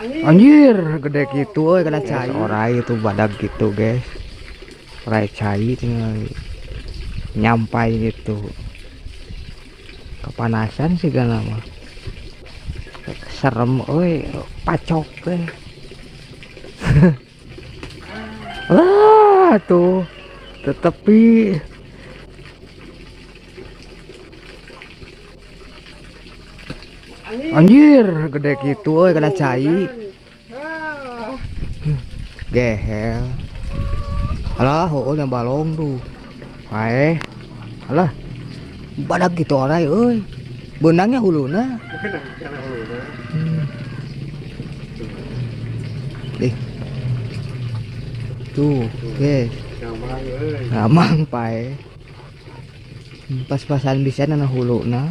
Anjir, gede gitu euy kada cai. Orai itu badak gitu, guys. Orai cai tinggal nyampai gitu. Kepanasan sih gana mah. Serem euy, pacok teh. Wah, tuh. Tetepi. Anjir, gede gitu euy kada cai. Gehel. Alah, heueuh yang balong tuh. Wae. Alah. Badak gitu orai euy. Beunangnya huluna. Ih. Tuh, guys. Gamang pae. Pas-pasan bisa nana huluna.